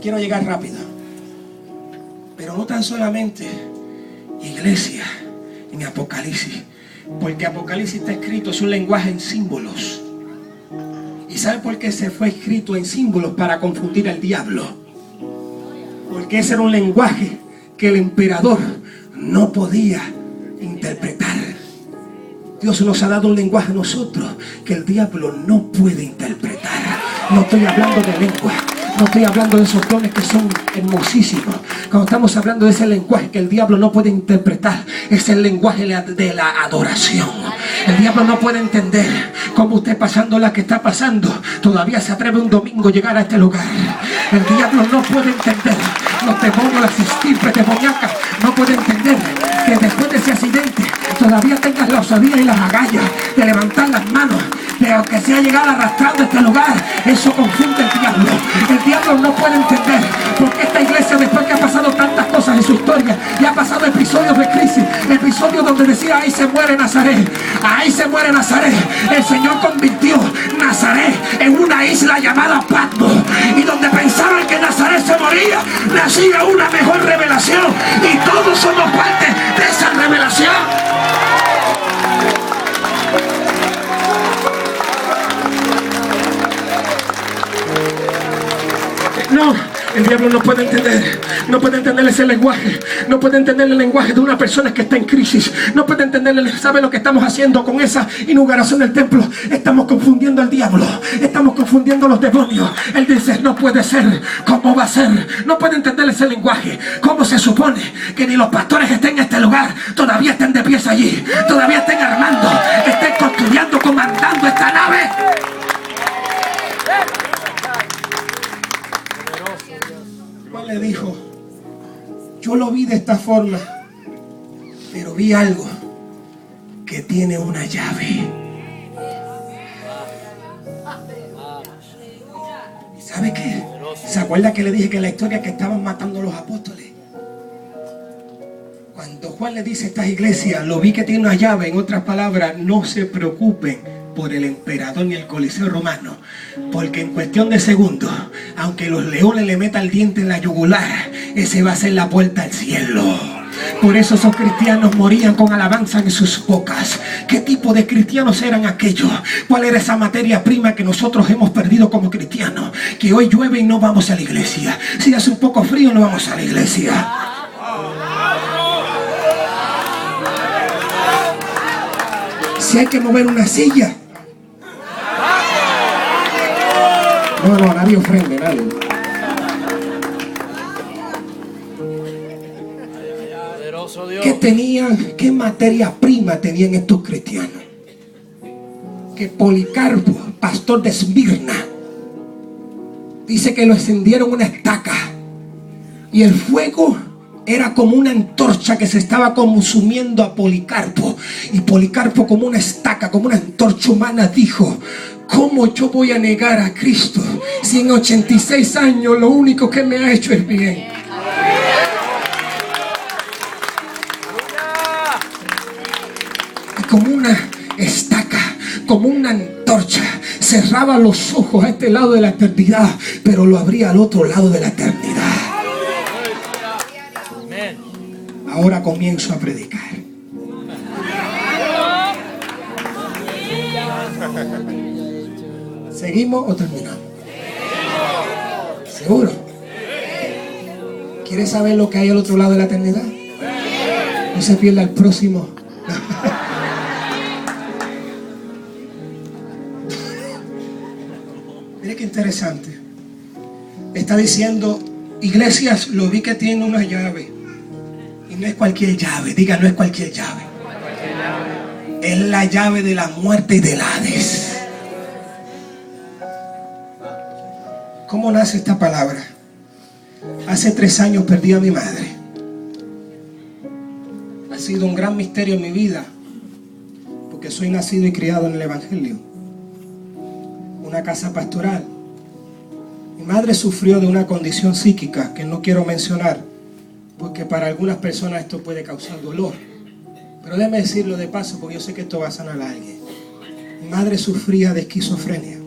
quiero llegar rápido. Pero no tan solamente iglesia en Apocalipsis, porque Apocalipsis está escrito, es un lenguaje en símbolos. ¿Y sabe por qué se fue escrito en símbolos? Para confundir al diablo. Porque ese era un lenguaje que el emperador no podía interpretar. Dios nos ha dado un lenguaje a nosotros que el diablo no puede interpretar. No estoy hablando de lengua, no estoy hablando de esos dones que son hermosísimos. Cuando estamos hablando de ese lenguaje que el diablo no puede interpretar, es el lenguaje de la adoración. El diablo no puede entender cómo usted, pasando la que está pasando, todavía se atreve un domingo a llegar a este lugar. El diablo no puede entender, los demonios, las estirpes demoníacas no puede entender que después de ese accidente todavía tengas la osadía y las agallas de levantar las manos, de aunque sea llegar arrastrando a este lugar. Eso confunde al diablo. El diablo no puede entender porque esta iglesia, después que ha pasado tantas cosas en su historia y ha pasado episodios de crisis, episodios donde decía: ahí se muere Nazaret, ahí se muere Nazaret. El Señor convirtió Nazaret en una isla llamada Patmos, y donde pensaban que Nazaret se moría, nacía una mejor revelación, y todos somos parte de esa revelación. No, el diablo no puede entender ese lenguaje, no puede entender el lenguaje de una persona que está en crisis, no puede entender. ¿Sabe lo que estamos haciendo con esa inauguración del templo? Estamos confundiendo al diablo, estamos confundiendo a los demonios. Él dice: no puede ser, ¿cómo va a ser? No puede entender ese lenguaje. ¿Cómo se supone que ni los pastores estén en este lugar, todavía estén de pies allí, todavía estén armando, estén construyendo, comandando esta nave? Juan le dijo: yo lo vi de esta forma, pero vi algo que tiene una llave. ¿Y sabe qué? ¿Se acuerda que le dije que en la historia que estaban matando a los apóstoles? Cuando Juan le dice a estas iglesias: lo vi que tiene una llave, en otras palabras, no se preocupen por el emperador ni el Coliseo romano, porque en cuestión de segundos, aunque los leones le metan el diente en la yugular, ese va a ser la puerta al cielo. Por eso esos cristianos morían con alabanza en sus bocas. ¿Qué tipo de cristianos eran aquellos? ¿Cuál era esa materia prima que nosotros hemos perdido como cristianos? Que hoy llueve y no vamos a la iglesia. Si hace un poco frío, no vamos a la iglesia. Si hay que mover una silla, no, nadie ofrende, nadie. ¿Qué materia prima tenían estos cristianos? Que Policarpo, pastor de Esmirna, dice que lo encendieron una estaca, y el fuego era como una antorcha que se estaba consumiendo a Policarpo. Y Policarpo, como una estaca, como una antorcha humana, dijo: ¿cómo yo voy a negar a Cristo si en 86 años lo único que me ha hecho es bien? Y como una estaca, como una antorcha, cerraba los ojos a este lado de la eternidad, pero lo abría al otro lado de la eternidad. Ahora comienzo a predicar. ¿Seguimos o terminamos? ¿Seguro? ¿Quieres saber lo que hay al otro lado de la eternidad? No se pierda el próximo. Mire qué interesante. Está diciendo: iglesias, lo vi que tiene una llave. Y no es cualquier llave. Diga: no es cualquier llave. Es la llave de la muerte y del Hades. ¿Cómo nace esta palabra? Hace 3 años perdí a mi madre. Ha sido un gran misterio en mi vida, porque soy nacido y criado en el Evangelio, una casa pastoral. Mi madre sufrió de una condición psíquica que no quiero mencionar, porque para algunas personas esto puede causar dolor, pero déjeme decirlo de paso, porque yo sé que esto va a sanar a alguien. Mi madre sufría de esquizofrenia.